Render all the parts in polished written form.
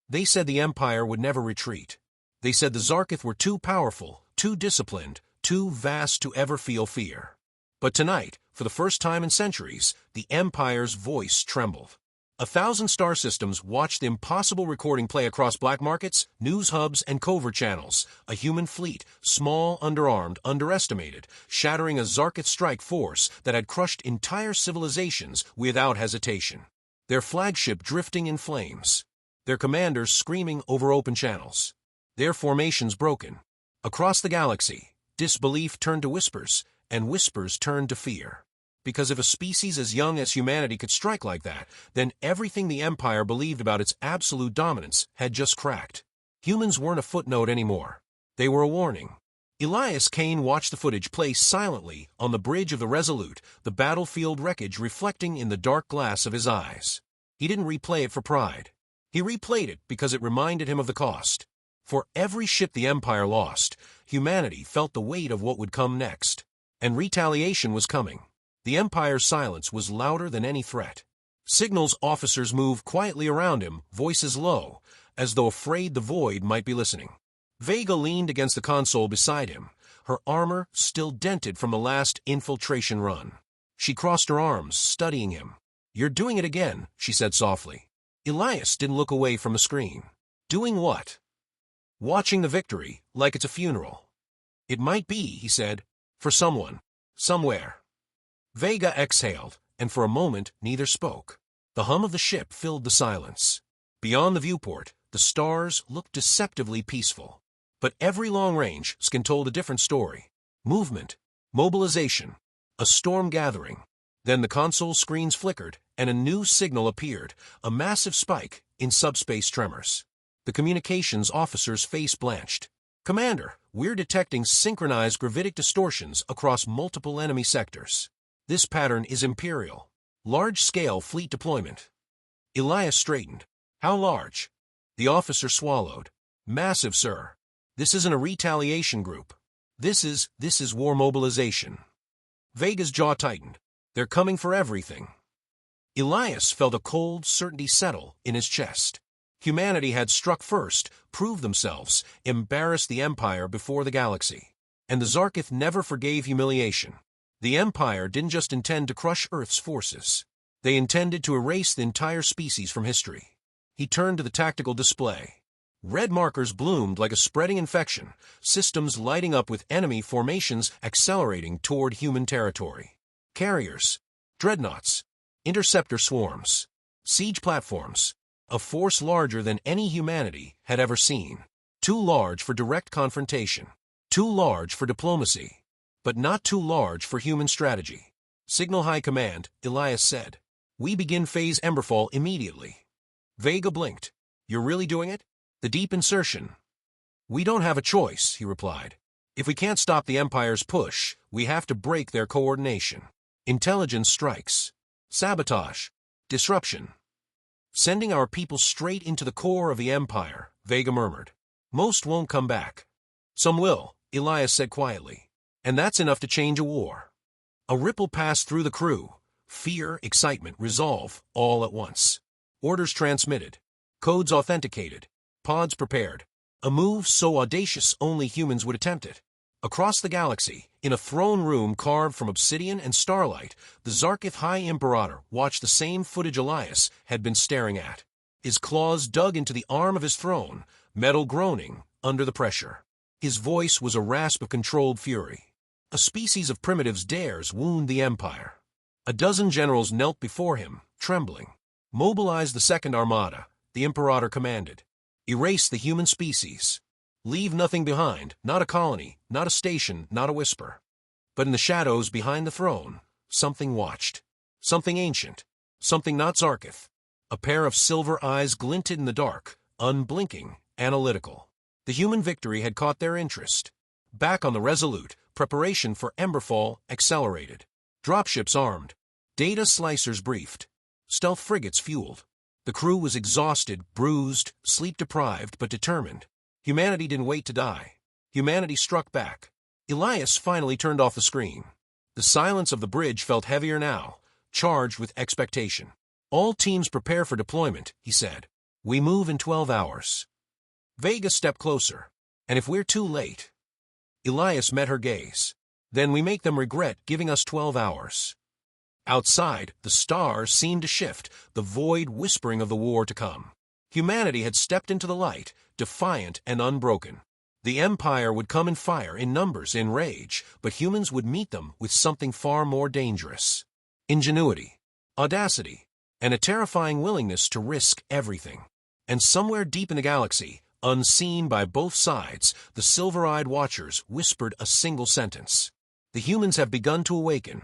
They said the Empire would never retreat. They said the Zarkith were too powerful, too disciplined, too vast to ever feel fear. But tonight, for the first time in centuries, the Empire's voice trembled. 1,000 star systems watched the impossible recording play across black markets, news hubs, and covert channels. A human fleet, small, underarmed, underestimated, shattering a Zarkith strike force that had crushed entire civilizations without hesitation. Their flagship drifting in flames. Their commanders screaming over open channels. Their formations broken. Across the galaxy, disbelief turned to whispers, and whispers turned to fear. Because if a species as young as humanity could strike like that, then everything the Empire believed about its absolute dominance had just cracked. Humans weren't a footnote anymore. They were a warning. Elias Kane watched the footage play silently on the bridge of the Resolute, the battlefield wreckage reflecting in the dark glass of his eyes. He didn't replay it for pride. He replayed it because it reminded him of the cost. For every ship the Empire lost, humanity felt the weight of what would come next. And retaliation was coming. The Empire's silence was louder than any threat. Signals officers moved quietly around him, voices low, as though afraid the void might be listening. Vega leaned against the console beside him, her armor still dented from the last infiltration run. She crossed her arms, studying him. "You're doing it again," she said softly. Elias didn't look away from the screen. "Doing what?" "Watching the victory, like it's a funeral." "It might be," he said, "for someone, somewhere." Vega exhaled, and for a moment neither spoke. The hum of the ship filled the silence. Beyond the viewport, the stars looked deceptively peaceful. But every long-range scan told a different story. Movement, mobilization, a storm gathering. Then the console screens flickered, and a new signal appeared, a massive spike in subspace tremors. The communications officer's face blanched. "Commander, we're detecting synchronized gravitic distortions across multiple enemy sectors. This pattern is imperial. Large-scale fleet deployment." Elias straightened. "How large?" The officer swallowed. "Massive, sir. This isn't a retaliation group. This is war mobilization." Vega's jaw tightened. "They're coming for everything." Elias felt a cold certainty settle in his chest. Humanity had struck first, proved themselves, embarrassed the Empire before the galaxy. And the Zarkith never forgave humiliation. The Empire didn't just intend to crush Earth's forces. They intended to erase the entire species from history. He turned to the tactical display. Red markers bloomed like a spreading infection, systems lighting up with enemy formations accelerating toward human territory. Carriers, dreadnoughts, interceptor swarms, siege platforms, a force larger than any humanity had ever seen. Too large for direct confrontation, too large for diplomacy, but not too large for human strategy. "Signal High Command," Elias said. "We begin Phase Emberfall immediately." Vega blinked. "You're really doing it?" "The deep insertion." "We don't have a choice," he replied. "If we can't stop the Empire's push, we have to break their coordination. Intelligence strikes. Sabotage. Disruption. Sending our people straight into the core of the Empire," Vega murmured. "Most won't come back." "Some will," Elias said quietly. "And that's enough to change a war." A ripple passed through the crew. Fear, excitement, resolve, all at once. Orders transmitted. Codes authenticated. Pods prepared. A move so audacious only humans would attempt it. Across the galaxy, in a throne room carved from obsidian and starlight, the Zarkith High Imperator watched the same footage Elias had been staring at. His claws dug into the arm of his throne, metal groaning under the pressure. His voice was a rasp of controlled fury. A species of primitives dares wound the Empire. A dozen generals knelt before him, trembling. "Mobilize the Second Armada," the Imperator commanded. "Erase the human species. Leave nothing behind, not a colony, not a station, not a whisper." But in the shadows behind the throne, something watched. Something ancient. Something not Zarkith. A pair of silver eyes glinted in the dark, unblinking, analytical. The human victory had caught their interest. Back on the Resolute, preparation for Emberfall accelerated. Dropships armed. Data slicers briefed. Stealth frigates fueled. The crew was exhausted, bruised, sleep-deprived, but determined. Humanity didn't wait to die. Humanity struck back. Elias finally turned off the screen. The silence of the bridge felt heavier now, charged with expectation. "All teams prepare for deployment," he said. We move in 12 hours. Vega stepped closer. And if we're too late? Elias met her gaze. Then we make them regret giving us 12 hours. Outside, the stars seemed to shift, the void whispering of the war to come. Humanity had stepped into the light, defiant and unbroken. The Empire would come in fire, in numbers, in rage, but humans would meet them with something far more dangerous. Ingenuity, audacity, and a terrifying willingness to risk everything. And somewhere deep in the galaxy, unseen by both sides, the silver-eyed watchers whispered a single sentence. The humans have begun to awaken.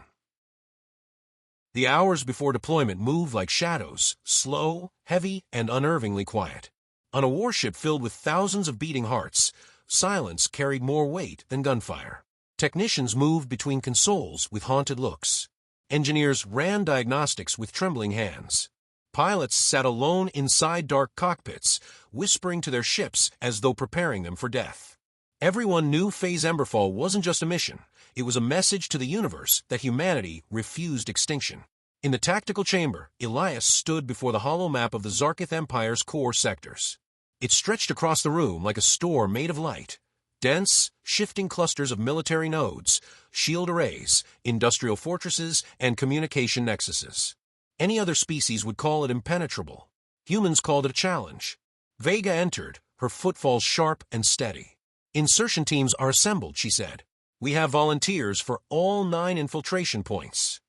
The hours before deployment moved like shadows, slow, heavy, and unnervingly quiet. On a warship filled with thousands of beating hearts, silence carried more weight than gunfire. Technicians moved between consoles with haunted looks. Engineers ran diagnostics with trembling hands. Pilots sat alone inside dark cockpits, whispering to their ships as though preparing them for death. Everyone knew Phase Emberfall wasn't just a mission. It was a message to the universe that humanity refused extinction. In the tactical chamber, Elias stood before the hollow map of the Zarkith Empire's core sectors. It stretched across the room like a store made of light. Dense, shifting clusters of military nodes, shield arrays, industrial fortresses, and communication nexuses. Any other species would call it impenetrable. Humans called it a challenge. Vega entered, her footfalls sharp and steady. Insertion teams are assembled, she said. We have volunteers for all 9 infiltration points.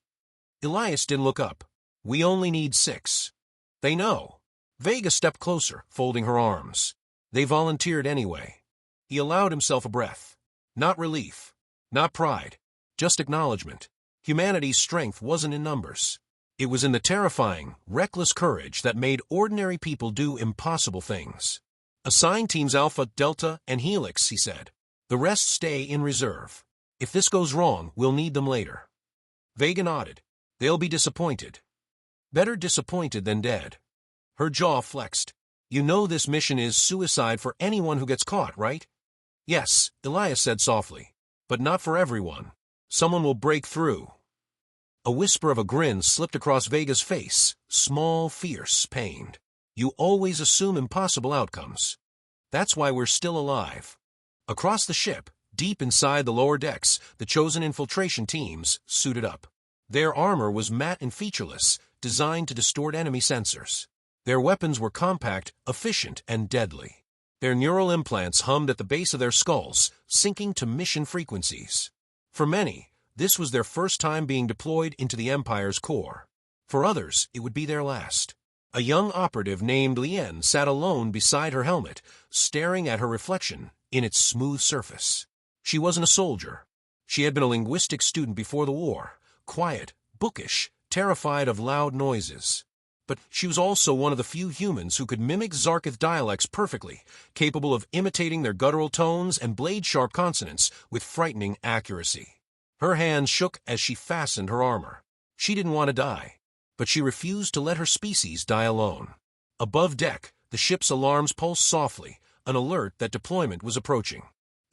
Elias didn't look up. We only need 6. They know. Vega stepped closer, folding her arms. They volunteered anyway. He allowed himself a breath. Not relief. Not pride. Just acknowledgement. Humanity's strength wasn't in numbers. It was in the terrifying, reckless courage that made ordinary people do impossible things. Assign teams Alpha, Delta, and Helix, he said. The rest stay in reserve. If this goes wrong, we'll need them later. Vega nodded. They'll be disappointed. Better disappointed than dead. Her jaw flexed. You know this mission is suicide for anyone who gets caught, right? Yes, Elias said softly. But not for everyone. Someone will break through. A whisper of a grin slipped across Vega's face, small, fierce, pained. You always assume impossible outcomes. That's why we're still alive. Across the ship, deep inside the lower decks, the chosen infiltration teams suited up. Their armor was matte and featureless, designed to distort enemy sensors. Their weapons were compact, efficient, and deadly. Their neural implants hummed at the base of their skulls, syncing to mission frequencies. For many, this was their first time being deployed into the Empire's core. For others, it would be their last. A young operative named Lien sat alone beside her helmet, staring at her reflection in its smooth surface. She wasn't a soldier. She had been a linguistics student before the war, quiet, bookish, terrified of loud noises. But she was also one of the few humans who could mimic Zarkith dialects perfectly, capable of imitating their guttural tones and blade-sharp consonants with frightening accuracy. Her hands shook as she fastened her armor. She didn't want to die, but she refused to let her species die alone. Above deck, the ship's alarms pulsed softly, an alert that deployment was approaching.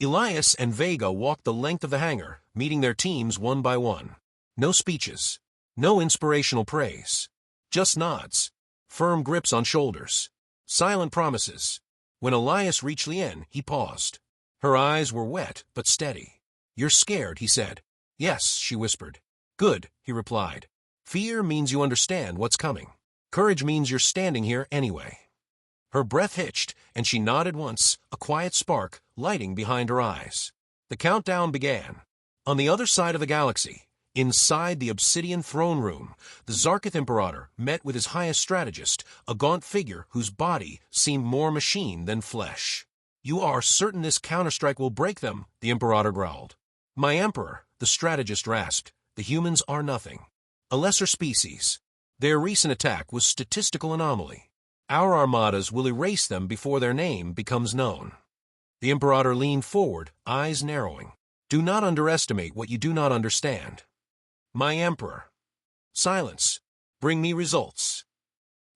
Elias and Vega walked the length of the hangar, meeting their teams one by one. No speeches. No inspirational praise. Just nods. Firm grips on shoulders. Silent promises. When Elias reached Lien, he paused. Her eyes were wet but steady. You're scared, he said. Yes, she whispered. Good, he replied. Fear means you understand what's coming. Courage means you're standing here anyway. Her breath hitched, and she nodded once, a quiet spark lighting behind her eyes. The countdown began. On the other side of the galaxy, inside the obsidian throne room, the Zarkith Imperator met with his highest strategist, a gaunt figure whose body seemed more machine than flesh. You are certain this counterstrike will break them, the Imperator growled. My Emperor, the strategist rasped, the humans are nothing. A lesser species. Their recent attack was statistical anomaly. Our armadas will erase them before their name becomes known. The Imperator leaned forward, eyes narrowing. Do not underestimate what you do not understand. My Emperor. Silence. Bring me results.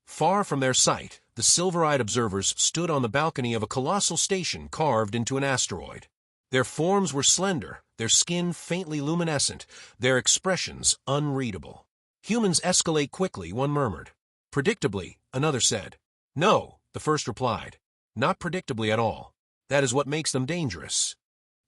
Far from their sight, the silver-eyed observers stood on the balcony of a colossal station carved into an asteroid. Their forms were slender, their skin faintly luminescent, their expressions unreadable. Humans escalate quickly, one murmured. Predictably, another said. No, the first replied. Not predictably at all. That is what makes them dangerous.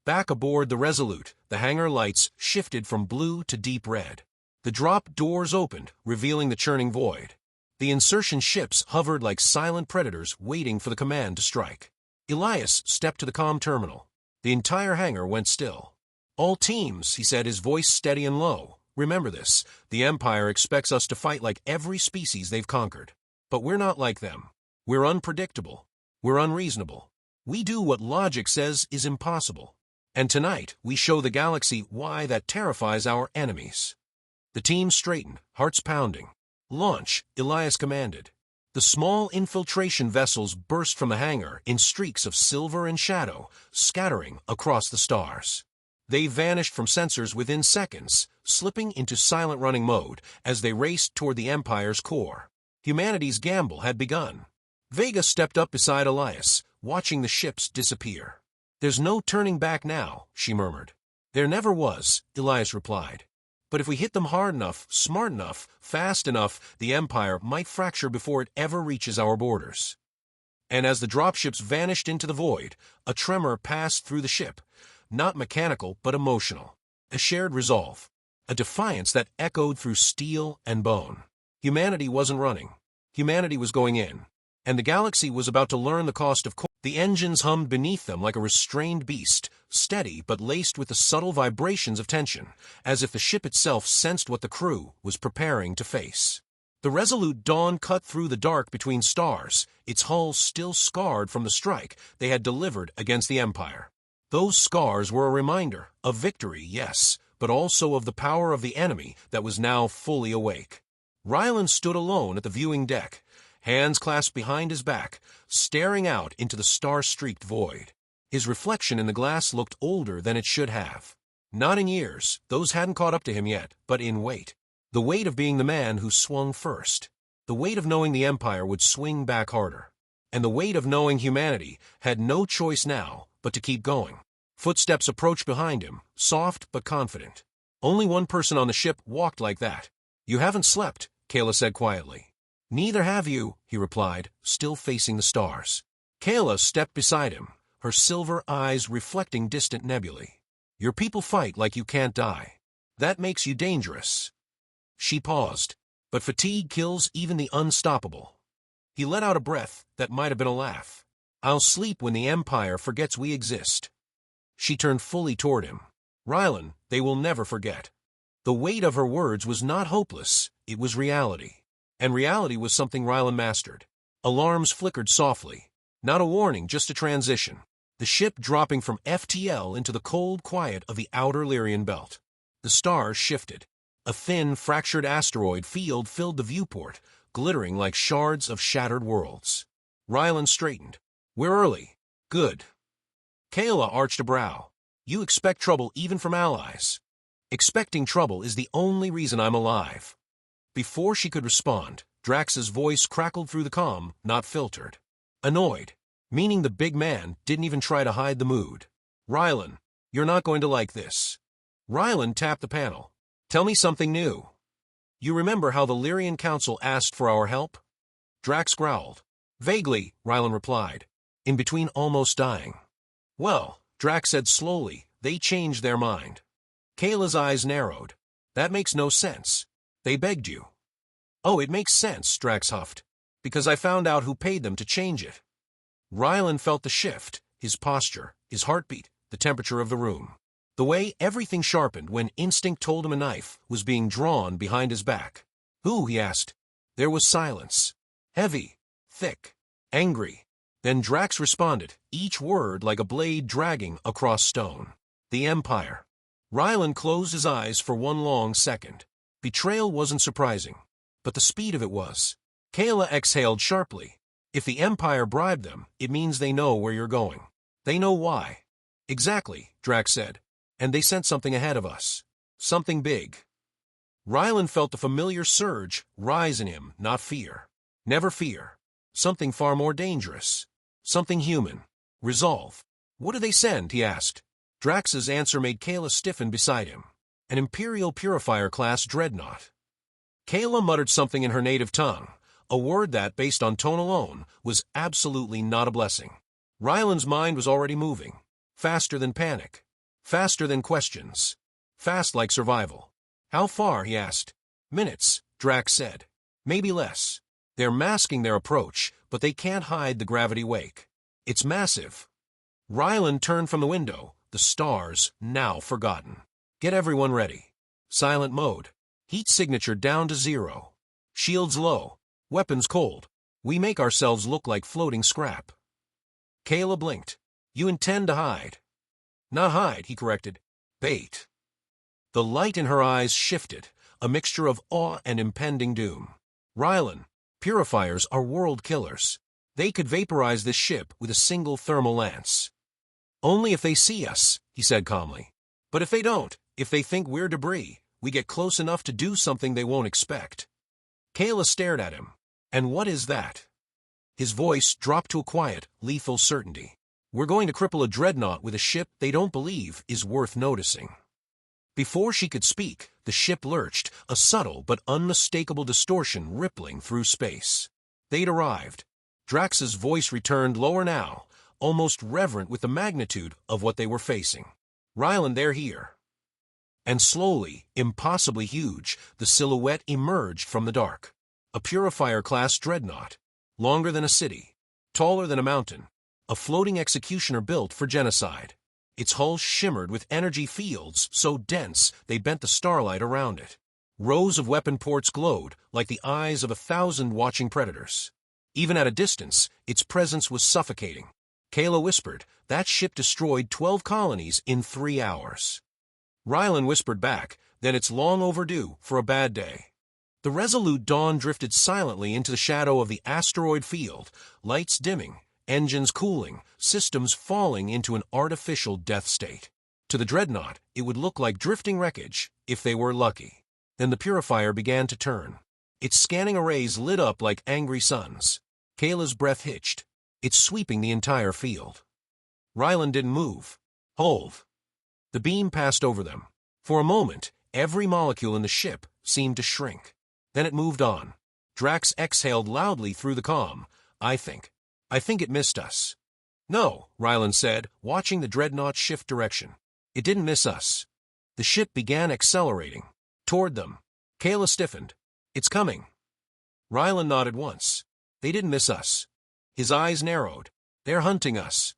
Back aboard the Resolute, the hangar lights shifted from blue to deep red. The drop doors opened, revealing the churning void. The insertion ships hovered like silent predators waiting for the command to strike. Elias stepped to the comm terminal. The entire hangar went still. All teams, he said, his voice steady and low. Remember this, the Empire expects us to fight like every species they've conquered. But we're not like them. We're unpredictable. We're unreasonable. We do what logic says is impossible. And tonight, we show the galaxy why that terrifies our enemies. The team straightened, hearts pounding. Launch, Elias commanded. The small infiltration vessels burst from the hangar in streaks of silver and shadow, scattering across the stars. They vanished from sensors within seconds, slipping into silent running mode as they raced toward the Empire's core. Humanity's gamble had begun. Vega stepped up beside Elias, watching the ships disappear. There's no turning back now, she murmured. There never was, Elias replied. But if we hit them hard enough, smart enough, fast enough, the Empire might fracture before it ever reaches our borders. And as the dropships vanished into the void, a tremor passed through the ship, not mechanical but emotional. A shared resolve, a defiance that echoed through steel and bone. Humanity wasn't running. Humanity was going in. And the galaxy was about to learn the cost of coal. The engines hummed beneath them like a restrained beast, steady but laced with the subtle vibrations of tension, as if the ship itself sensed what the crew was preparing to face. The Resolute dawn cut through the dark between stars, its hull still scarred from the strike they had delivered against the Empire. Those scars were a reminder of victory, yes, but also of the power of the enemy that was now fully awake. Rylan stood alone at the viewing deck, hands clasped behind his back, staring out into the star-streaked void. His reflection in the glass looked older than it should have. Not in years, those hadn't caught up to him yet, but in weight. The weight of being the man who swung first. The weight of knowing the Empire would swing back harder. And the weight of knowing humanity had no choice now but to keep going. Footsteps approached behind him, soft but confident. Only one person on the ship walked like that. You haven't slept, Kayla said quietly. Neither have you, he replied, still facing the stars. Kayla stepped beside him, her silver eyes reflecting distant nebulae. Your people fight like you can't die. That makes you dangerous. She paused, but fatigue kills even the unstoppable. He let out a breath that might have been a laugh. I'll sleep when the Empire forgets we exist. She turned fully toward him. Rylan, they will never forget. The weight of her words was not hopeless, it was reality. And reality was something Rylan mastered. Alarms flickered softly. Not a warning, just a transition. The ship dropping from FTL into the cold quiet of the outer Lyrian belt. The stars shifted. A thin, fractured asteroid field filled the viewport, glittering like shards of shattered worlds. Rylan straightened. We're early. Good. Kayla arched a brow. You expect trouble even from allies. Expecting trouble is the only reason I'm alive. Before she could respond, Drax's voice crackled through the comm, not filtered. Annoyed, meaning the big man didn't even try to hide the mood. Rylan, you're not going to like this. Rylan tapped the panel. Tell me something new. You remember how the Lyrian Council asked for our help? Drax growled. Vaguely, Rylan replied, in between almost dying. Well, Drax said slowly, they changed their mind. Kayla's eyes narrowed. That makes no sense. They begged you. Oh, it makes sense, Drax huffed, because I found out who paid them to change it. Rylan felt the shift, his posture, his heartbeat, the temperature of the room. The way everything sharpened when instinct told him a knife was being drawn behind his back. Who, he asked. There was silence. Heavy, thick, angry. Then Drax responded, each word like a blade dragging across stone. The Empire. Rylan closed his eyes for one long second. Betrayal wasn't surprising, but the speed of it was. Kayla exhaled sharply. If the Empire bribed them, it means they know where you're going. They know why. Exactly, Drax said. And they sent something ahead of us. Something big. Rylan felt the familiar surge rise in him, not fear. Never fear. Something far more dangerous. Something human. Resolve. What do they send, he asked. Drax's answer made Kayla stiffen beside him. An Imperial Purifier-class dreadnought. Kayla muttered something in her native tongue, a word that, based on tone alone, was absolutely not a blessing. Ryland's mind was already moving, faster than panic, faster than questions, fast like survival. How far, he asked. Minutes, Drax said. Maybe less. They're masking their approach, but they can't hide the gravity wake. It's massive. Ryland turned from the window, the stars now forgotten. Get everyone ready. Silent mode. Heat signature down to 0. Shields low. Weapons cold. We make ourselves look like floating scrap. Kayla blinked. You intend to hide. Not hide, he corrected. Bait. The light in her eyes shifted, a mixture of awe and impending doom. Ryland, purifiers are world killers. They could vaporize this ship with a single thermal lance. Only if they see us, he said calmly. But if they don't, if they think we're debris, we get close enough to do something they won't expect. Kayla stared at him. And what is that? His voice dropped to a quiet, lethal certainty. We're going to cripple a dreadnought with a ship they don't believe is worth noticing. Before she could speak, the ship lurched, a subtle but unmistakable distortion rippling through space. They'd arrived. Drax's voice returned lower now, almost reverent with the magnitude of what they were facing. Ryland, they're here. And slowly, impossibly huge, the silhouette emerged from the dark. A Purifier-class dreadnought, longer than a city, taller than a mountain, a floating executioner built for genocide. Its hull shimmered with energy fields so dense they bent the starlight around it. Rows of weapon ports glowed like the eyes of 1,000 watching predators. Even at a distance, its presence was suffocating. Kayla whispered, that ship destroyed 12 colonies in 3 hours. Ryland whispered back, then it's long overdue for a bad day. The resolute Dawn drifted silently into the shadow of the asteroid field, lights dimming, engines cooling, systems falling into an artificial death state. To the dreadnought, it would look like drifting wreckage, if they were lucky. Then the Purifier began to turn. Its scanning arrays lit up like angry suns. Kayla's breath hitched. It's sweeping the entire field. Ryland didn't move. Hold. The beam passed over them. For a moment, every molecule in the ship seemed to shrink. Then it moved on. Drax exhaled loudly through the comm. I think it missed us. No, Ryland said, watching the dreadnought shift direction. It didn't miss us. The ship began accelerating. Toward them. Kayla stiffened. It's coming. Ryland nodded once. They didn't miss us. His eyes narrowed. They're hunting us.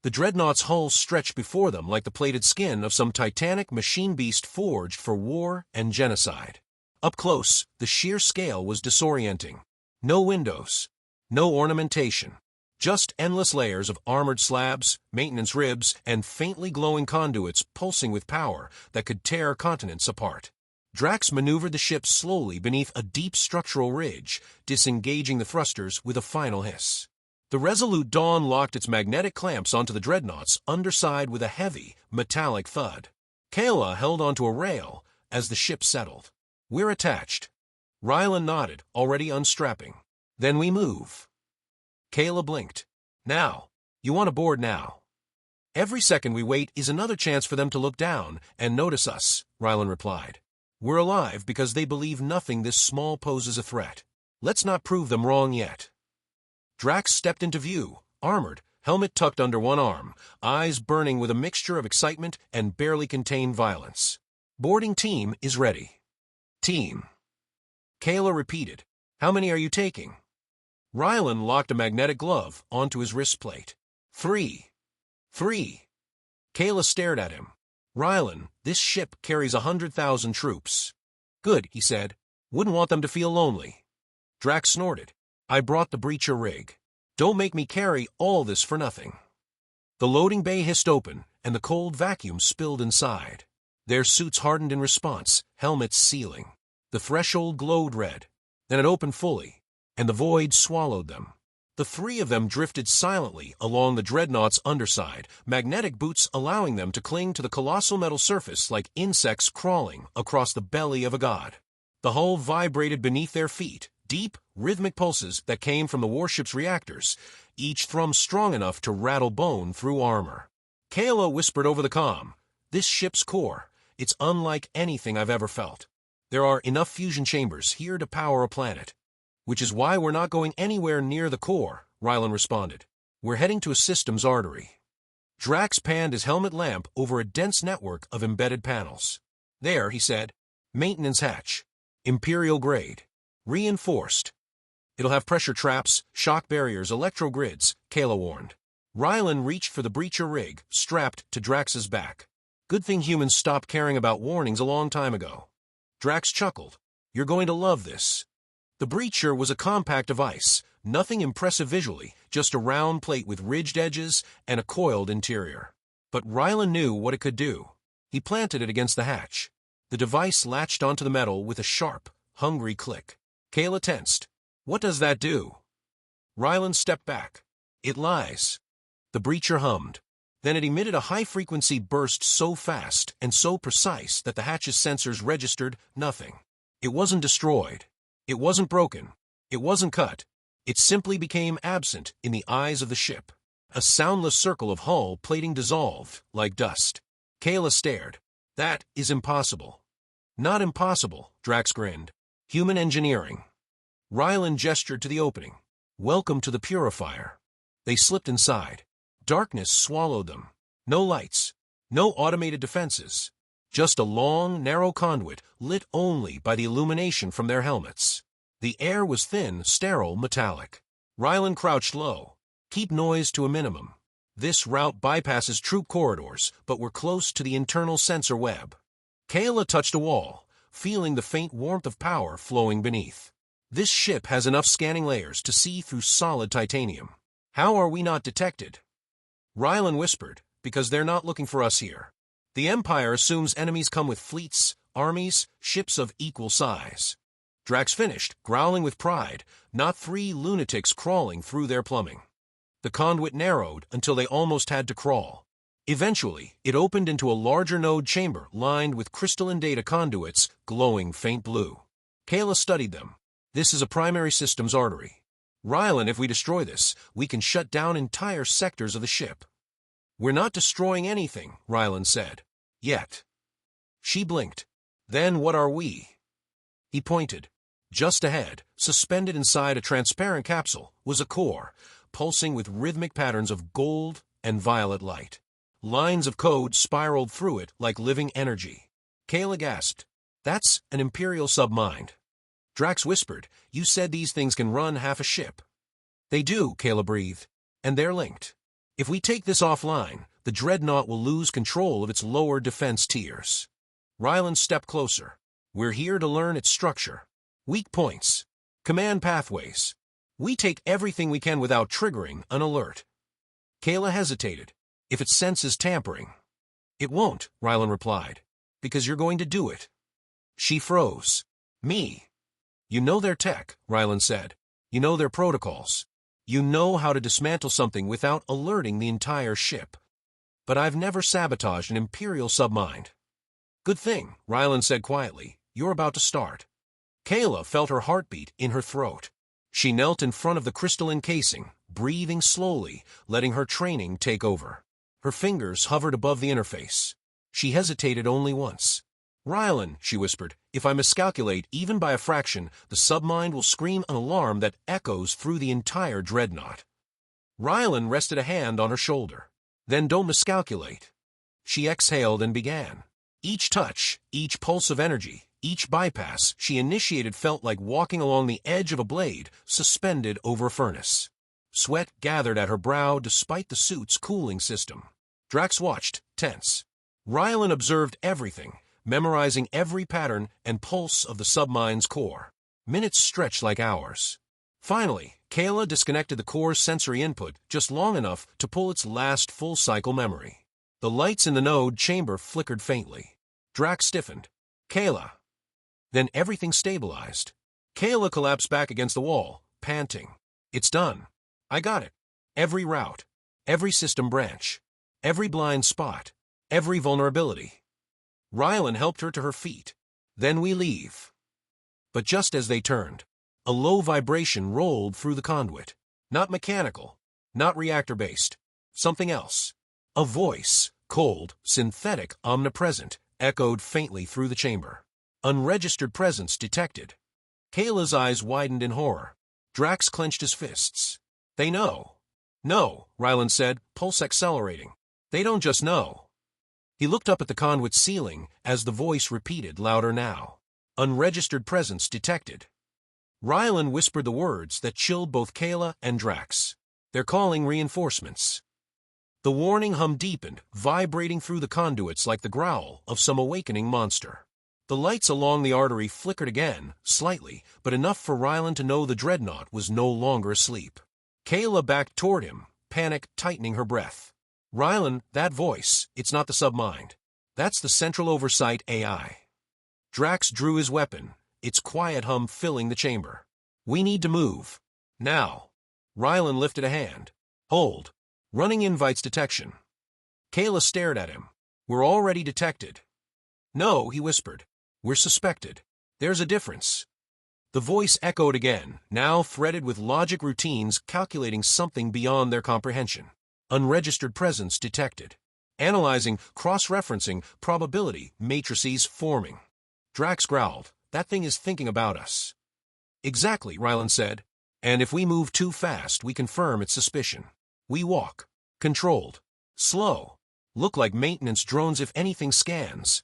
The dreadnought's hull stretched before them like the plated skin of some titanic machine beast forged for war and genocide. Up close, the sheer scale was disorienting. No windows. No ornamentation. Just endless layers of armored slabs, maintenance ribs, and faintly glowing conduits pulsing with power that could tear continents apart. Drax maneuvered the ship slowly beneath a deep structural ridge, disengaging the thrusters with a final hiss. The resolute Dawn locked its magnetic clamps onto the dreadnought's underside with a heavy, metallic thud. Kayla held onto a rail as the ship settled. We're attached. Ryland nodded, already unstrapping. Then we move. Kayla blinked. Now. You want to board now. Every second we wait is another chance for them to look down and notice us, Ryland replied. We're alive because they believe nothing this small poses a threat. Let's not prove them wrong yet. Drax stepped into view, armored, helmet tucked under one arm, eyes burning with a mixture of excitement and barely contained violence. Boarding team is ready. Team. Kayla repeated. How many are you taking? Ryland locked a magnetic glove onto his wrist plate. 3. 3. Kayla stared at him. Ryland, this ship carries 100,000 troops. Good, he said. Wouldn't want them to feel lonely. Drax snorted. I brought the breacher rig. Don't make me carry all this for nothing. The loading bay hissed open, and the cold vacuum spilled inside. Their suits hardened in response, helmets sealing. The threshold glowed red. Then it opened fully, and the void swallowed them. The 3 of them drifted silently along the dreadnought's underside, magnetic boots allowing them to cling to the colossal metal surface like insects crawling across the belly of a god. The hull vibrated beneath their feet, deep, rhythmic pulses that came from the warship's reactors, each thrum strong enough to rattle bone through armor. Kayla whispered over the comm, This ship's core, it's unlike anything I've ever felt. There are enough fusion chambers here to power a planet. Which is why we're not going anywhere near the core, Rylan responded. We're heading to a systems artery. Drax panned his helmet lamp over a dense network of embedded panels. There, he said, maintenance hatch. Imperial grade. Reinforced. It'll have pressure traps, shock barriers, electro-grids, Kayla warned. Rylan reached for the breacher rig, strapped to Drax's back. Good thing humans stopped caring about warnings a long time ago. Drax chuckled. You're going to love this. The breacher was a compact device, nothing impressive visually, just a round plate with ridged edges and a coiled interior. But Rylan knew what it could do. He planted it against the hatch. The device latched onto the metal with a sharp, hungry click. Kayla tensed. What does that do? Rylan stepped back. It lies. The breacher hummed. Then it emitted a high-frequency burst so fast and so precise that the hatch's sensors registered nothing. It wasn't destroyed. It wasn't broken. It wasn't cut. It simply became absent in the eyes of the ship. A soundless circle of hull plating dissolved like dust. Kayla stared. That is impossible. Not impossible, Drax grinned. Human engineering. Rylan gestured to the opening. Welcome to the purifier. They slipped inside. Darkness swallowed them. No lights. No automated defenses. Just a long, narrow conduit lit only by the illumination from their helmets. The air was thin, sterile, metallic. Rylan crouched low. Keep noise to a minimum. This route bypasses troop corridors, but we're close to the internal sensor web. Kayla touched a wall, feeling the faint warmth of power flowing beneath. This ship has enough scanning layers to see through solid titanium. How are we not detected? Rylan whispered, because they're not looking for us here. The Empire assumes enemies come with fleets, armies, ships of equal size. Drax finished, growling with pride, not 3 lunatics crawling through their plumbing. The conduit narrowed until they almost had to crawl. Eventually, it opened into a larger node chamber lined with crystalline data conduits glowing faint blue. Kayla studied them. This is a primary systems artery. Rylan, if we destroy this, we can shut down entire sectors of the ship. We're not destroying anything, Rylan said. Yet. She blinked. Then what are we? He pointed. Just ahead, suspended inside a transparent capsule, was a core, pulsing with rhythmic patterns of gold and violet light. Lines of code spiraled through it like living energy. Kayla gasped. That's an Imperial submind. Drax whispered, you said these things can run half a ship. They do, Kayla breathed. And they're linked. If we take this offline, the dreadnought will lose control of its lower defense tiers. Rylan stepped closer. We're here to learn its structure. Weak points. Command pathways. We take everything we can without triggering an alert. Kayla hesitated. If it senses tampering. It won't, Rylan replied. Because you're going to do it. She froze. Me. You know their tech, Rylan said. You know their protocols. You know how to dismantle something without alerting the entire ship. But I've never sabotaged an Imperial submind. Good thing, Rylan said quietly. You're about to start. Kayla felt her heartbeat in her throat. She knelt in front of the crystalline casing, breathing slowly, letting her training take over. Her fingers hovered above the interface. She hesitated only once. Rylan, she whispered, if I miscalculate even by a fraction, the submind will scream an alarm that echoes through the entire dreadnought. Rylan rested a hand on her shoulder. Then don't miscalculate. She exhaled and began. Each touch, each pulse of energy, each bypass she initiated felt like walking along the edge of a blade suspended over a furnace. Sweat gathered at her brow despite the suit's cooling system. Drax watched, tense. Rylan observed everything, memorizing every pattern and pulse of the submind's core. Minutes stretched like hours. Finally, Kayla disconnected the core's sensory input just long enough to pull its last full-cycle memory. The lights in the node chamber flickered faintly. Drax stiffened. Kayla. Then everything stabilized. Kayla collapsed back against the wall, panting. It's done. I got it. Every route. Every system branch. Every blind spot. Every vulnerability. Rylan helped her to her feet. Then we leave. But just as they turned, a low vibration rolled through the conduit. Not mechanical. Not reactor-based. Something else. A voice, cold, synthetic, omnipresent, echoed faintly through the chamber. Unregistered presence detected. Kayla's eyes widened in horror. Drax clenched his fists. They know. No, Ryland said, pulse accelerating. They don't just know. He looked up at the conduit ceiling as the voice repeated louder now. Unregistered presence detected. Ryland whispered the words that chilled both Kayla and Drax. They're calling reinforcements. The warning hum deepened, vibrating through the conduits like the growl of some awakening monster. The lights along the artery flickered again, slightly, but enough for Ryland to know the dreadnought was no longer asleep. Kayla backed toward him, panic tightening her breath. Ryland, that voice, it's not the submind. That's the Central Oversight AI. Drax drew his weapon, its quiet hum filling the chamber. We need to move. Now. Ryland lifted a hand. Hold. Running invites detection. Kayla stared at him. We're already detected. No, he whispered. We're suspected. There's a difference. The voice echoed again, now threaded with logic routines calculating something beyond their comprehension. Unregistered presence detected. Analyzing, cross-referencing, probability matrices forming. Drax growled. That thing is thinking about us. Exactly, Ryland said. And if we move too fast, we confirm its suspicion. We walk. Controlled. Slow. Look like maintenance drones if anything scans.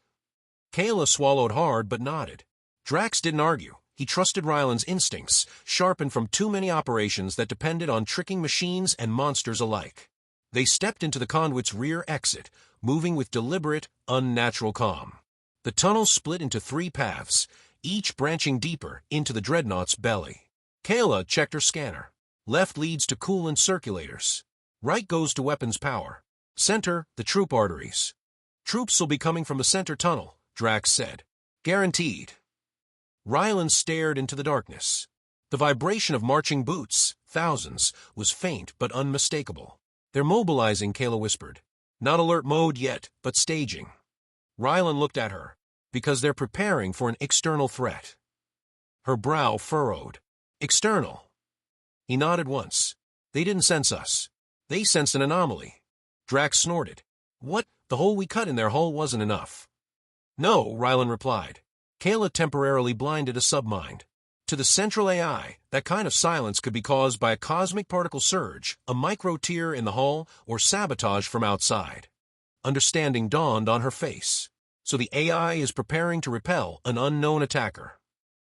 Kayla swallowed hard but nodded. Drax didn't argue. He trusted Ryland's instincts, sharpened from too many operations that depended on tricking machines and monsters alike. They stepped into the conduit's rear exit, moving with deliberate, unnatural calm. The tunnel split into 3 paths, each branching deeper into the dreadnought's belly. Kayla checked her scanner. Left leads to coolant circulators. Right goes to weapons power. Center, the troop arteries. Troops will be coming from the center tunnel, Drax said. Guaranteed. Ryland stared into the darkness. The vibration of marching boots, thousands, was faint but unmistakable. They're mobilizing, Kayla whispered. Not alert mode yet, but staging. Ryland looked at her. Because they're preparing for an external threat. Her brow furrowed. External. He nodded once. They didn't sense us. They sensed an anomaly. Drax snorted. What? The hole we cut in their hull wasn't enough. No, Ryland replied. Kayla temporarily blinded a submind. To the central AI, that kind of silence could be caused by a cosmic particle surge, a micro-tear in the hull, or sabotage from outside. Understanding dawned on her face. So the AI is preparing to repel an unknown attacker.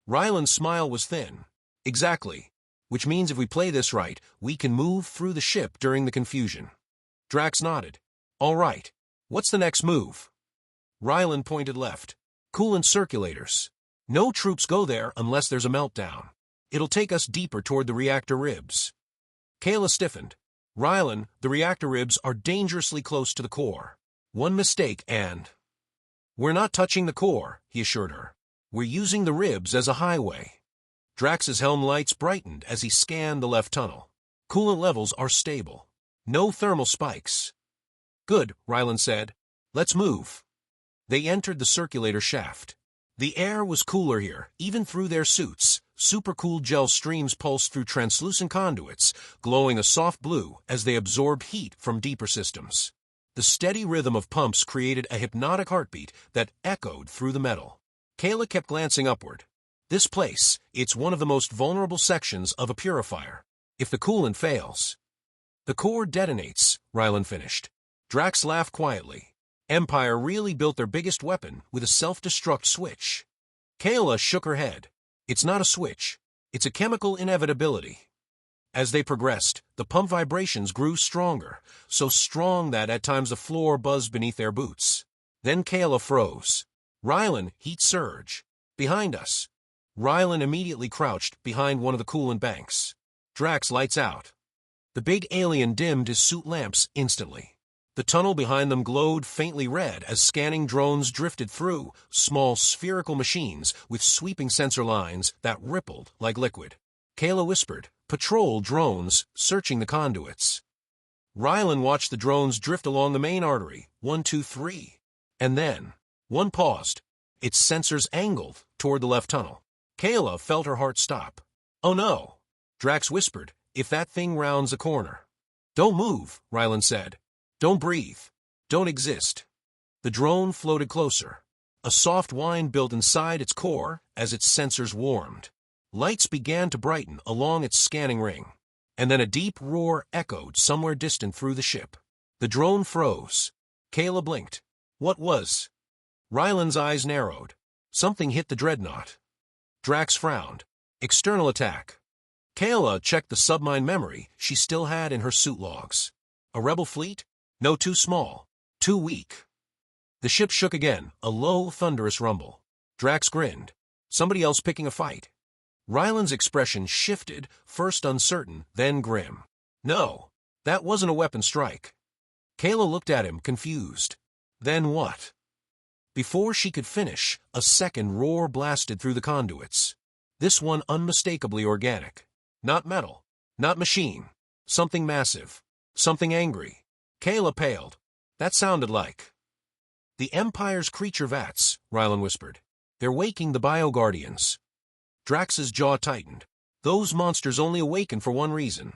Ryland's smile was thin. Exactly. Which means if we play this right, we can move through the ship during the confusion. Drax nodded. All right. What's the next move? Ryland pointed left. Coolant circulators. No troops go there unless there's a meltdown. It'll take us deeper toward the reactor ribs. Kayla stiffened. Ryland, the reactor ribs are dangerously close to the core. One mistake and... We're not touching the core, he assured her. We're using the ribs as a highway. Drax's helm lights brightened as he scanned the left tunnel. Coolant levels are stable. No thermal spikes. Good, Ryland said. Let's move. They entered the circulator shaft. The air was cooler here, even through their suits. Supercooled gel streams pulsed through translucent conduits, glowing a soft blue as they absorbed heat from deeper systems. The steady rhythm of pumps created a hypnotic heartbeat that echoed through the metal. Kayla kept glancing upward. This place, it's one of the most vulnerable sections of a purifier. If the coolant fails... The core detonates, Ryland finished. Drax laughed quietly. Empire really built their biggest weapon with a self-destruct switch. Kayla shook her head. It's not a switch. It's a chemical inevitability. As they progressed, the pump vibrations grew stronger, so strong that at times the floor buzzed beneath their boots. Then Kayla froze. Ryland, heat surge. Behind us. Ryland immediately crouched behind one of the coolant banks. Drax lights out. The big alien dimmed his suit lamps instantly. The tunnel behind them glowed faintly red as scanning drones drifted through, small spherical machines with sweeping sensor lines that rippled like liquid. Kayla whispered, "Patrol drones, searching the conduits." Ryland watched the drones drift along the main artery, 1, 2, 3. And then, one paused. Its sensors angled toward the left tunnel. Kayla felt her heart stop. "Oh no," Drax whispered, "if that thing rounds a corner." "Don't move," Ryland said. "Don't breathe. Don't exist." The drone floated closer. A soft whine built inside its core as its sensors warmed. Lights began to brighten along its scanning ring, and then a deep roar echoed somewhere distant through the ship. The drone froze. Kayla blinked. What was? Ryland's eyes narrowed. Something hit the dreadnought. Drax frowned. External attack. Kayla checked the submine memory she still had in her suit logs. A rebel fleet? No, too small. Too weak. The ship shook again, a low, thunderous rumble. Drax grinned. Somebody else picking a fight. Ryland's expression shifted, first uncertain, then grim. No, that wasn't a weapon strike. Kayla looked at him, confused. Then what? Before she could finish, a second roar blasted through the conduits. This one unmistakably organic. Not metal. Not machine. Something massive. Something angry. Kayla paled. That sounded like... The Empire's creature vats, Ryland whispered. They're waking the Bio-Guardians. Drax's jaw tightened. Those monsters only awaken for one reason.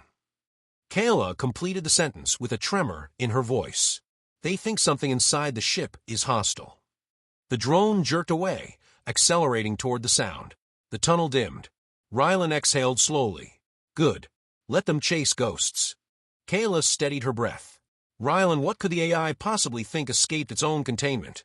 Kayla completed the sentence with a tremor in her voice. They think something inside the ship is hostile. The drone jerked away, accelerating toward the sound. The tunnel dimmed. Ryland exhaled slowly. Good. Let them chase ghosts. Kayla steadied her breath. Ryland, what could the AI possibly think escaped its own containment?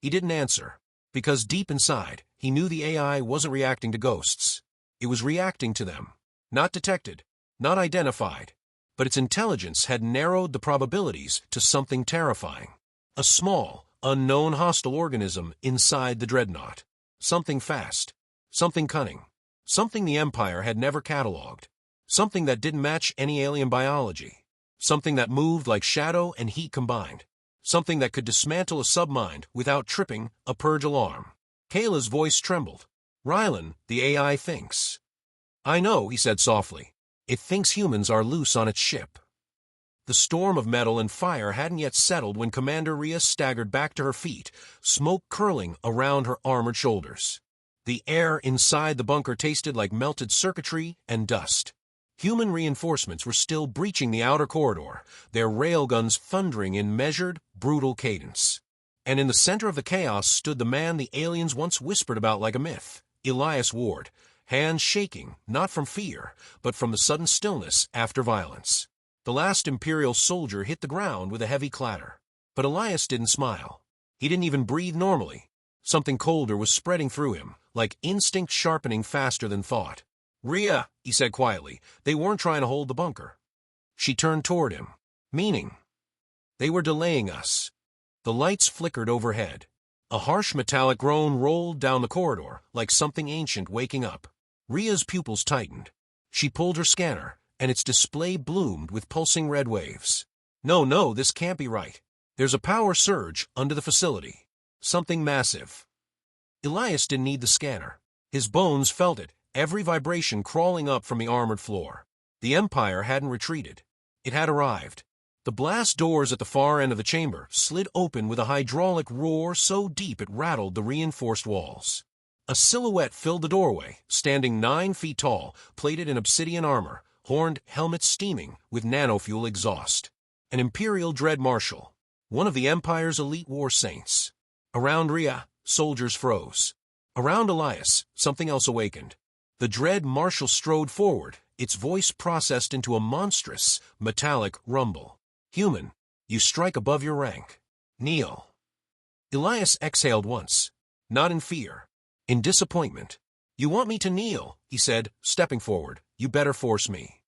He didn't answer, because deep inside, he knew the AI wasn't reacting to ghosts. It was reacting to them. Not detected, not identified, but its intelligence had narrowed the probabilities to something terrifying. A small, unknown hostile organism inside the dreadnought. Something fast. Something cunning. Something the Empire had never catalogued. Something that didn't match any alien biology. Something that moved like shadow and heat combined. Something that could dismantle a submind without tripping a purge alarm. Kayla's voice trembled. Ryland, the AI thinks. I know, he said softly. It thinks humans are loose on its ship. The storm of metal and fire hadn't yet settled when Commander Rhea staggered back to her feet, smoke curling around her armored shoulders. The air inside the bunker tasted like melted circuitry and dust. Human reinforcements were still breaching the outer corridor, their railguns thundering in measured, brutal cadence. And in the center of the chaos stood the man the aliens once whispered about like a myth, Elias Ward, hands shaking, not from fear, but from the sudden stillness after violence. The last Imperial soldier hit the ground with a heavy clatter. But Elias didn't smile. He didn't even breathe normally. Something colder was spreading through him, like instinct sharpening faster than thought. Rhea, he said quietly, they weren't trying to hold the bunker. She turned toward him. Meaning? They were delaying us. The lights flickered overhead. A harsh metallic groan rolled down the corridor, like something ancient waking up. Rhea's pupils tightened. She pulled her scanner, and its display bloomed with pulsing red waves. No, this can't be right. There's a power surge under the facility. Something massive. Elias didn't need the scanner. His bones felt it, every vibration crawling up from the armored floor. The Empire hadn't retreated. It had arrived. The blast doors at the far end of the chamber slid open with a hydraulic roar so deep it rattled the reinforced walls. A silhouette filled the doorway, standing 9 feet tall, plated in obsidian armor, horned helmet steaming with nanofuel exhaust. An Imperial Dread Marshal, one of the Empire's elite war saints. Around Rhea, soldiers froze. Around Elias, something else awakened. The Dread Marshal strode forward, its voice processed into a monstrous, metallic rumble. Human, you strike above your rank. Kneel. Elias exhaled once, not in fear, in disappointment. You want me to kneel, he said, stepping forward. You better force me.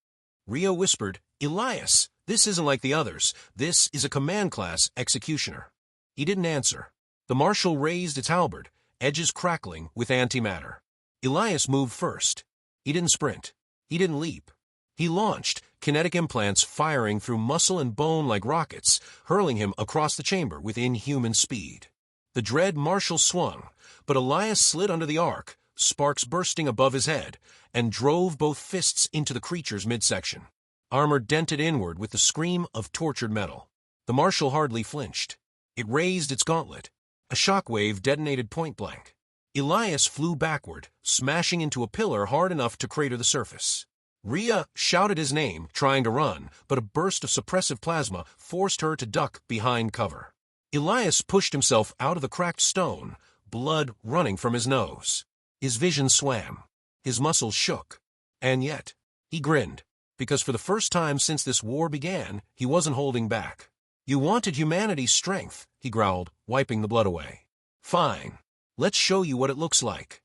Rhea whispered, Elias, this isn't like the others. This is a command-class executioner. He didn't answer. The Marshal raised its halberd, edges crackling with antimatter. Elias moved first. He didn't sprint. He didn't leap. He launched, kinetic implants firing through muscle and bone like rockets, hurling him across the chamber with inhuman speed. The Dread Marshal swung, but Elias slid under the arc, sparks bursting above his head, and drove both fists into the creature's midsection. Armor dented inward with the scream of tortured metal. The Marshal hardly flinched. It raised its gauntlet. A shockwave detonated point-blank. Elias flew backward, smashing into a pillar hard enough to crater the surface. Rhea shouted his name, trying to run, but a burst of suppressive plasma forced her to duck behind cover. Elias pushed himself out of the cracked stone, blood running from his nose. His vision swam. His muscles shook. And yet, he grinned, because for the first time since this war began, he wasn't holding back. "You wanted humanity's strength," he growled, wiping the blood away. "Fine. Let's show you what it looks like."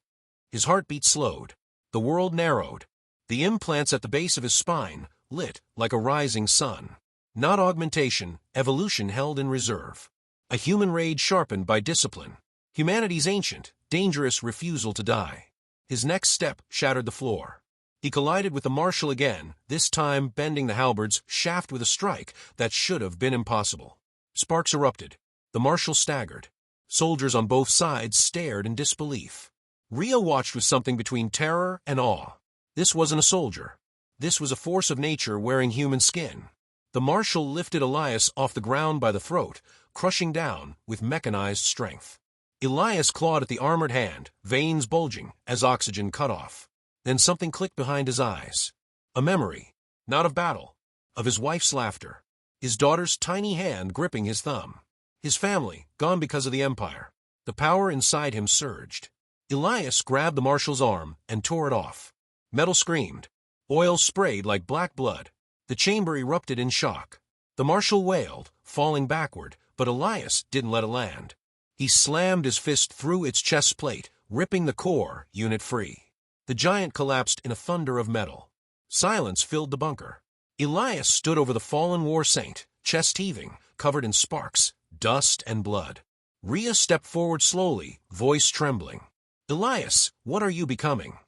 His heartbeat slowed. The world narrowed. The implants at the base of his spine lit like a rising sun. Not augmentation, evolution held in reserve. A human rage sharpened by discipline. Humanity's ancient, dangerous refusal to die. His next step shattered the floor. He collided with the marshal again, this time bending the halberd's shaft with a strike that should have been impossible. Sparks erupted. The marshal staggered. Soldiers on both sides stared in disbelief. Rhea watched with something between terror and awe. This wasn't a soldier. This was a force of nature wearing human skin. The marshal lifted Elias off the ground by the throat, crushing down with mechanized strength. Elias clawed at the armored hand, veins bulging as oxygen cut off. Then something clicked behind his eyes. A memory, not of battle, of his wife's laughter, his daughter's tiny hand gripping his thumb. His family, gone because of the Empire. The power inside him surged. Elias grabbed the marshal's arm and tore it off. Metal screamed. Oil sprayed like black blood. The chamber erupted in shock. The marshal wailed, falling backward, but Elias didn't let it land. He slammed his fist through its chest plate, ripping the core unit free. The giant collapsed in a thunder of metal. Silence filled the bunker. Elias stood over the fallen war saint, chest heaving, covered in sparks, dust, and blood. Rhea stepped forward slowly, voice trembling. "Elias, what are you becoming?"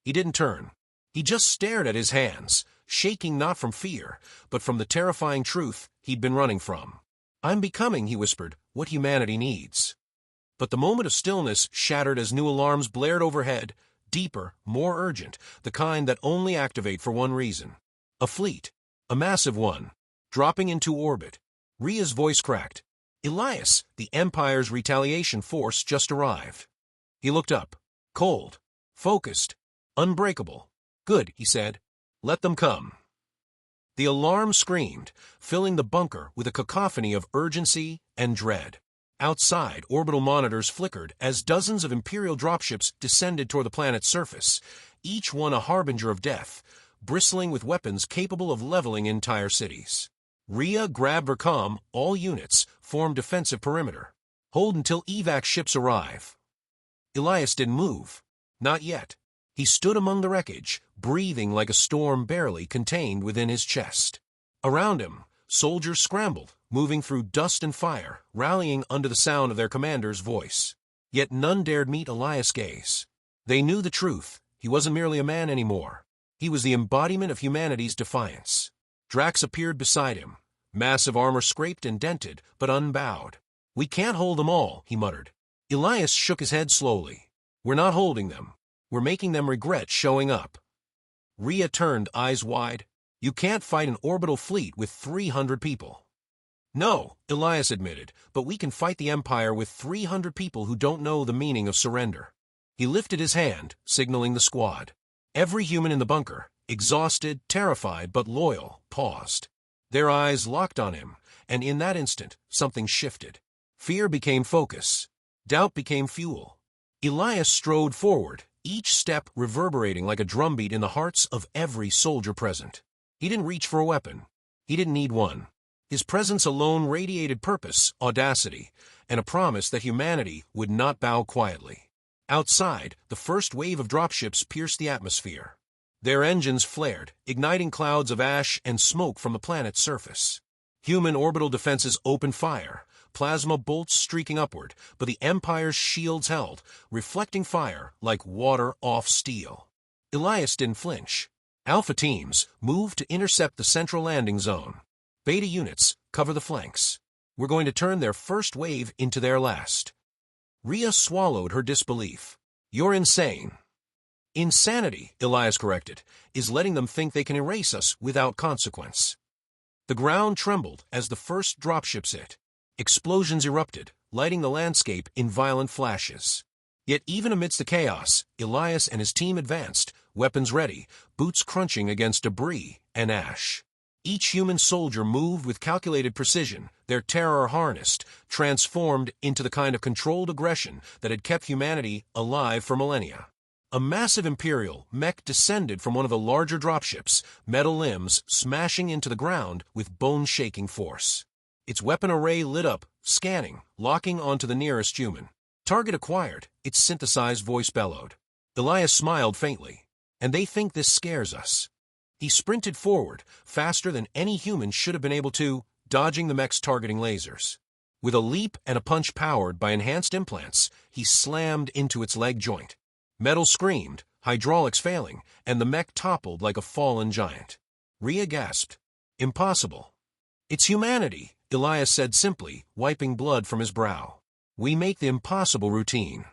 He didn't turn. He just stared at his hands, shaking not from fear, but from the terrifying truth he'd been running from. "I'm becoming," he whispered, "what humanity needs." But the moment of stillness shattered as new alarms blared overhead, deeper, more urgent, the kind that only activate for one reason. A fleet, a massive one, dropping into orbit. Rhea's voice cracked. "Elias, the Empire's retaliation force just arrived." He looked up, cold, focused, unbreakable. "Good," he said. "Let them come." The alarm screamed, filling the bunker with a cacophony of urgency and dread. Outside, orbital monitors flickered as dozens of Imperial dropships descended toward the planet's surface, each one a harbinger of death, bristling with weapons capable of leveling entire cities. Rhea grabbed her comm, all units, formed defensive perimeter. "Hold until evac ships arrive." Elias didn't move. Not yet. He stood among the wreckage, breathing like a storm barely contained within his chest. Around him, soldiers scrambled, moving through dust and fire, rallying under the sound of their commander's voice. Yet none dared meet Elias' gaze. They knew the truth. He wasn't merely a man anymore. He was the embodiment of humanity's defiance. Drax appeared beside him, massive armor scraped and dented, but unbowed. "We can't hold them all," he muttered. Elias shook his head slowly. "We're not holding them. We're making them regret showing up." Rhea turned, eyes wide. "You can't fight an orbital fleet with 300 people." "No," Elias admitted, "but we can fight the Empire with 300 people who don't know the meaning of surrender." He lifted his hand, signaling the squad. Every human in the bunker, exhausted, terrified, but loyal, paused. Their eyes locked on him, and in that instant, something shifted. Fear became focus. Doubt became fuel. Elias strode forward, each step reverberating like a drumbeat in the hearts of every soldier present. He didn't reach for a weapon. He didn't need one. His presence alone radiated purpose, audacity, and a promise that humanity would not bow quietly. Outside, the first wave of dropships pierced the atmosphere. Their engines flared, igniting clouds of ash and smoke from the planet's surface. Human orbital defenses opened fire, plasma bolts streaking upward, but the Empire's shields held, reflecting fire like water off steel. Elias didn't flinch. Alpha teams moved to intercept the central landing zone. Beta units cover the flanks. We're going to turn their first wave into their last. Rhea swallowed her disbelief. "You're insane." "Insanity," Elias corrected, "is letting them think they can erase us without consequence." The ground trembled as the first dropships hit. Explosions erupted, lighting the landscape in violent flashes. Yet even amidst the chaos, Elias and his team advanced, weapons ready, boots crunching against debris and ash. Each human soldier moved with calculated precision, their terror harnessed, transformed into the kind of controlled aggression that had kept humanity alive for millennia. A massive Imperial mech descended from one of the larger dropships, metal limbs smashing into the ground with bone-shaking force. Its weapon array lit up, scanning, locking onto the nearest human. Target acquired, its synthesized voice bellowed. Elias smiled faintly. And they think this scares us. He sprinted forward, faster than any human should have been able to, dodging the mech's targeting lasers. With a leap and a punch powered by enhanced implants, he slammed into its leg joint. Metal screamed, hydraulics failing, and the mech toppled like a fallen giant. Rhea gasped. Impossible. It's humanity, Elias said simply, wiping blood from his brow. We make the impossible routine.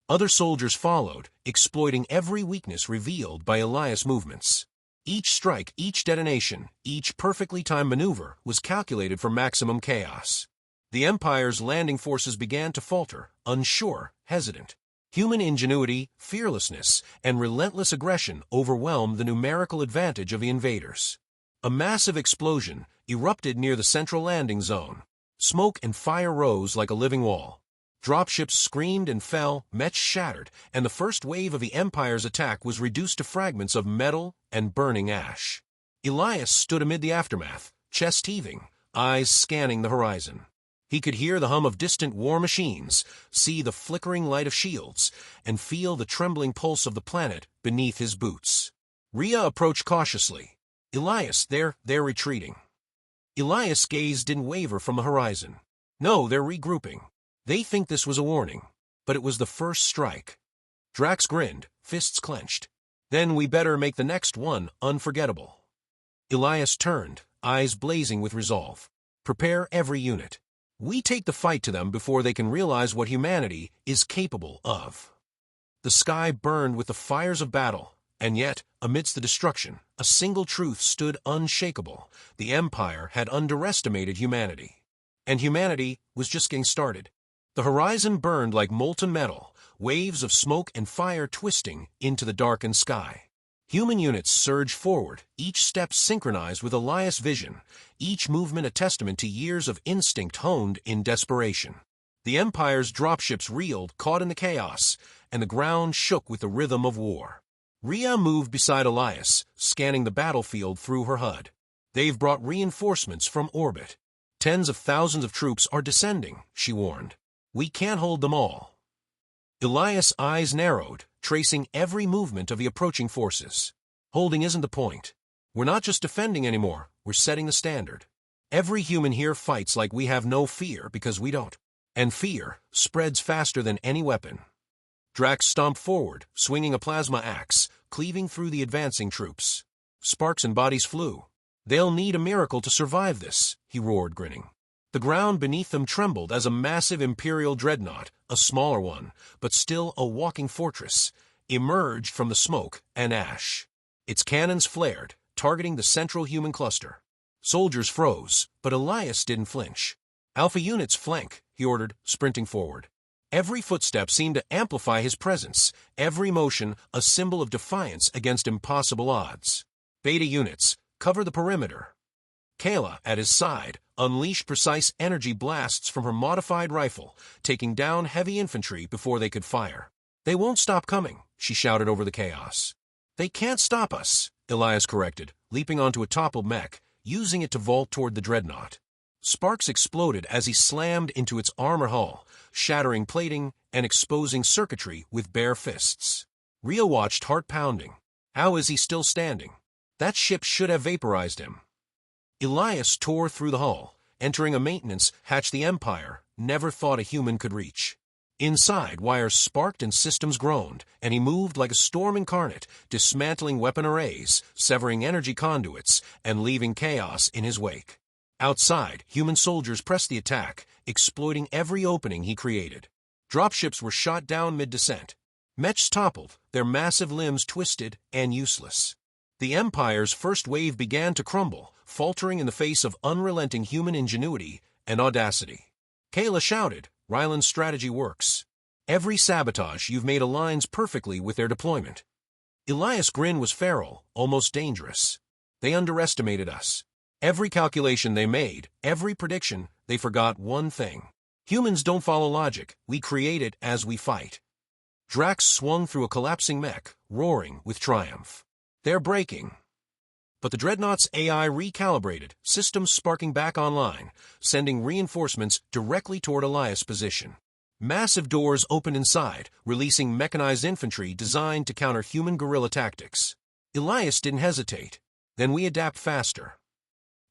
Other soldiers followed, exploiting every weakness revealed by Elias' movements. Each strike, each detonation, each perfectly timed maneuver was calculated for maximum chaos. The Empire's landing forces began to falter, unsure, hesitant. Human ingenuity, fearlessness, and relentless aggression overwhelmed the numerical advantage of the invaders. A massive explosion erupted near the central landing zone. Smoke and fire rose like a living wall. Dropships screamed and fell, mechs shattered, and the first wave of the Empire's attack was reduced to fragments of metal and burning ash. Elias stood amid the aftermath, chest heaving, eyes scanning the horizon. He could hear the hum of distant war machines, see the flickering light of shields, and feel the trembling pulse of the planet beneath his boots. Rhea approached cautiously. Elias, they're retreating. Elias' gaze didn't waver from the horizon. No, they're regrouping. They think this was a warning, but it was the first strike. Drax grinned, fists clenched. Then we better make the next one unforgettable. Elias turned, eyes blazing with resolve. Prepare every unit. We take the fight to them before they can realize what humanity is capable of. The sky burned with the fires of battle, and yet, amidst the destruction, a single truth stood unshakable. The Empire had underestimated humanity. And humanity was just getting started. The horizon burned like molten metal, waves of smoke and fire twisting into the darkened sky. Human units surged forward, each step synchronized with Elias' vision, each movement a testament to years of instinct honed in desperation. The Empire's dropships reeled, caught in the chaos, and the ground shook with the rhythm of war. Rhea moved beside Elias, scanning the battlefield through her HUD. They've brought reinforcements from orbit. Tens of thousands of troops are descending, she warned. We can't hold them all. Elias' eyes narrowed, tracing every movement of the approaching forces. Holding isn't the point. We're not just defending anymore, we're setting the standard. Every human here fights like we have no fear because we don't. And fear spreads faster than any weapon. Drax stomped forward, swinging a plasma axe, cleaving through the advancing troops. Sparks and bodies flew. They'll need a miracle to survive this, he roared, grinning. The ground beneath them trembled as a massive Imperial dreadnought, a smaller one, but still a walking fortress, emerged from the smoke and ash. Its cannons flared, targeting the central human cluster. Soldiers froze, but Elias didn't flinch. Alpha units flank, he ordered, sprinting forward. Every footstep seemed to amplify his presence, every motion a symbol of defiance against impossible odds. Beta units, cover the perimeter. Kayla, at his side, unleashed precise energy blasts from her modified rifle, taking down heavy infantry before they could fire. They won't stop coming, she shouted over the chaos. They can't stop us, Elias corrected, leaping onto a toppled mech, using it to vault toward the dreadnought. Sparks exploded as he slammed into its armor hull, shattering plating and exposing circuitry with bare fists. Rhea watched, heart pounding. How is he still standing? That ship should have vaporized him. Elias tore through the hull, entering a maintenance hatch the Empire never thought a human could reach. Inside, wires sparked and systems groaned, and he moved like a storm incarnate, dismantling weapon arrays, severing energy conduits, and leaving chaos in his wake. Outside, human soldiers pressed the attack, exploiting every opening he created. Dropships were shot down mid-descent. Mechs toppled, their massive limbs twisted and useless. The Empire's first wave began to crumble, faltering in the face of unrelenting human ingenuity and audacity. Kayla shouted, Ryland's strategy works. Every sabotage you've made aligns perfectly with their deployment. Elias' grin was feral, almost dangerous. They underestimated us. Every calculation they made, every prediction, they forgot one thing. Humans don't follow logic, we create it as we fight. Drax swung through a collapsing mech, roaring with triumph. They're breaking. But the Dreadnought's AI recalibrated, systems sparking back online, sending reinforcements directly toward Elias' position. Massive doors opened inside, releasing mechanized infantry designed to counter human guerrilla tactics. Elias didn't hesitate. Then we adapt faster.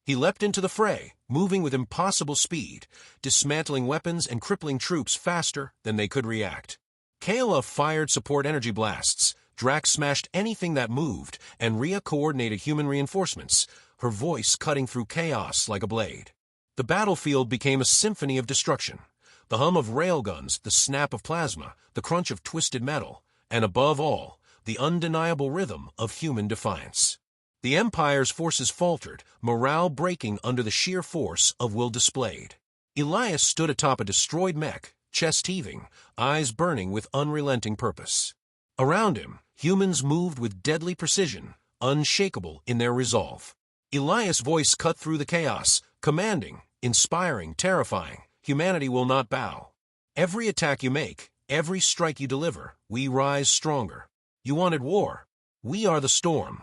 He leapt into the fray, moving with impossible speed, dismantling weapons and crippling troops faster than they could react. Kayla fired support energy blasts, Drax smashed anything that moved, and Rhea coordinated human reinforcements, her voice cutting through chaos like a blade. The battlefield became a symphony of destruction. The hum of railguns, the snap of plasma, the crunch of twisted metal, and above all, the undeniable rhythm of human defiance. The Empire's forces faltered, morale breaking under the sheer force of will displayed. Elias stood atop a destroyed mech, chest heaving, eyes burning with unrelenting purpose. Around him, humans moved with deadly precision, unshakable in their resolve. Elias' voice cut through the chaos, commanding, inspiring, terrifying. Humanity will not bow. Every attack you make, every strike you deliver, we rise stronger. You wanted war. We are the storm.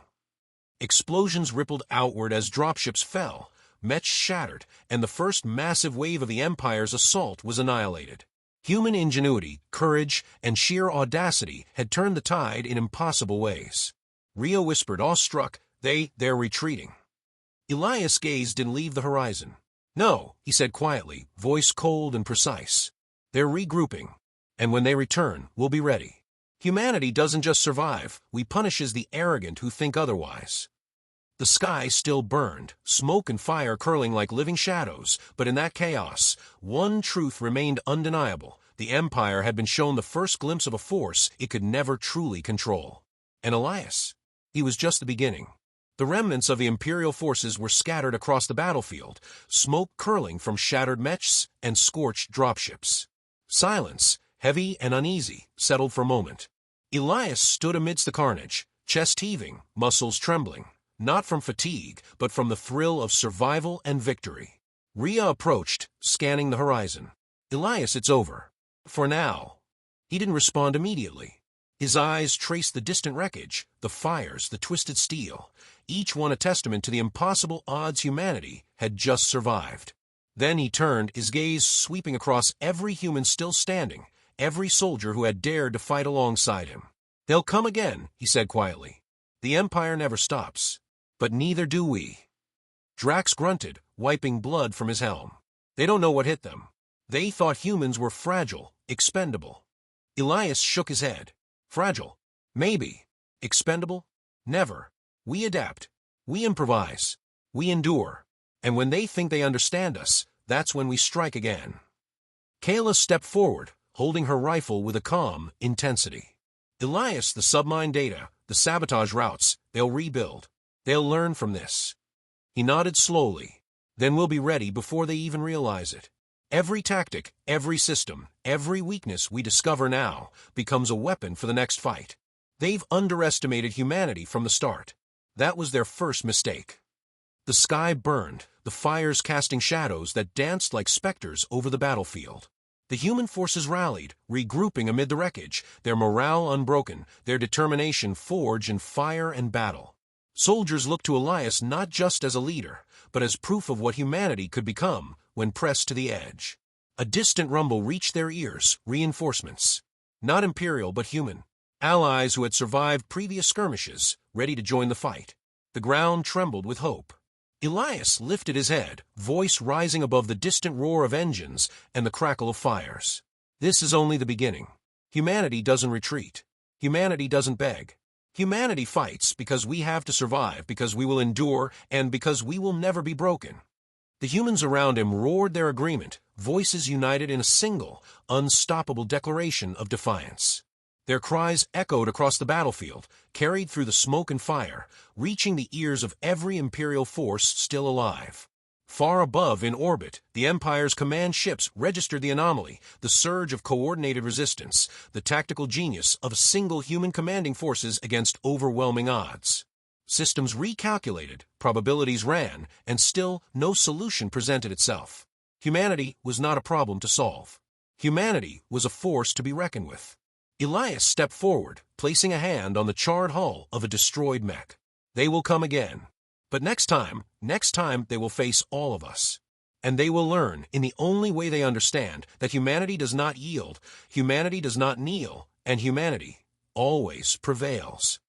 Explosions rippled outward as dropships fell, mechs shattered, and the first massive wave of the Empire's assault was annihilated. Human ingenuity, courage, and sheer audacity had turned the tide in impossible ways. Rhea whispered, awestruck, they're retreating. Elias' gaze didn't leave the horizon. No, he said quietly, voice cold and precise. They're regrouping, and when they return, we'll be ready. Humanity doesn't just survive, we punishes the arrogant who think otherwise. The sky still burned, smoke and fire curling like living shadows, but in that chaos, one truth remained undeniable. The Empire had been shown the first glimpse of a force it could never truly control. And Elias? He was just the beginning. The remnants of the Imperial forces were scattered across the battlefield, smoke curling from shattered mechs and scorched dropships. Silence, heavy and uneasy, settled for a moment. Elias stood amidst the carnage, chest heaving, muscles trembling. Not from fatigue, but from the thrill of survival and victory. Rhea approached, scanning the horizon. Elias, it's over. For now. He didn't respond immediately. His eyes traced the distant wreckage, the fires, the twisted steel, each one a testament to the impossible odds humanity had just survived. Then he turned, his gaze sweeping across every human still standing, every soldier who had dared to fight alongside him. They'll come again, he said quietly. The Empire never stops. But neither do we. Drax grunted, wiping blood from his helm. They don't know what hit them. They thought humans were fragile, expendable. Elias shook his head. Fragile? Maybe. Expendable? Never. We adapt. We improvise. We endure. And when they think they understand us, that's when we strike again. Kayla stepped forward, holding her rifle with a calm intensity. Elias, the submine data, the sabotage routes, they'll rebuild. They'll learn from this. He nodded slowly. Then we'll be ready before they even realize it. Every tactic, every system, every weakness we discover now becomes a weapon for the next fight. They've underestimated humanity from the start. That was their first mistake. The sky burned, the fires casting shadows that danced like specters over the battlefield. The human forces rallied, regrouping amid the wreckage, their morale unbroken, their determination forged in fire and battle. Soldiers looked to Elias not just as a leader, but as proof of what humanity could become when pressed to the edge. A distant rumble reached their ears, reinforcements. Not imperial, but human. Allies who had survived previous skirmishes, ready to join the fight. The ground trembled with hope. Elias lifted his head, voice rising above the distant roar of engines and the crackle of fires. This is only the beginning. Humanity doesn't retreat. Humanity doesn't beg. Humanity fights because we have to survive, because we will endure, and because we will never be broken. The humans around him roared their agreement, voices united in a single, unstoppable declaration of defiance. Their cries echoed across the battlefield, carried through the smoke and fire, reaching the ears of every Imperial force still alive. Far above, in orbit, the Empire's command ships registered the anomaly, the surge of coordinated resistance, the tactical genius of a single human commanding forces against overwhelming odds. Systems recalculated, probabilities ran, and still no solution presented itself. Humanity was not a problem to solve. Humanity was a force to be reckoned with. Elias stepped forward, placing a hand on the charred hull of a destroyed mech. They will come again. But next time they will face all of us. And they will learn, in the only way they understand, that humanity does not yield, humanity does not kneel, and humanity always prevails.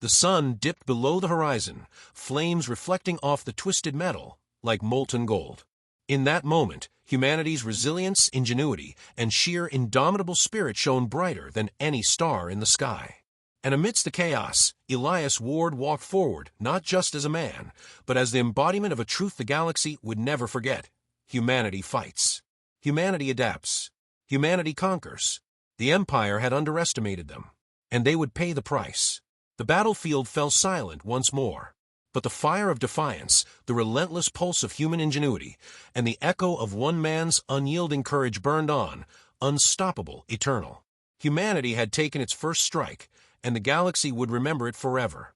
The sun dipped below the horizon, flames reflecting off the twisted metal like molten gold. In that moment, humanity's resilience, ingenuity, and sheer indomitable spirit shone brighter than any star in the sky. And amidst the chaos, Elias Ward walked forward, not just as a man, but as the embodiment of a truth the galaxy would never forget. Humanity fights. Humanity adapts. Humanity conquers. The Empire had underestimated them, and they would pay the price. The battlefield fell silent once more, but the fire of defiance, the relentless pulse of human ingenuity, and the echo of one man's unyielding courage burned on, unstoppable, eternal. Humanity had taken its first strike, and the galaxy would remember it forever.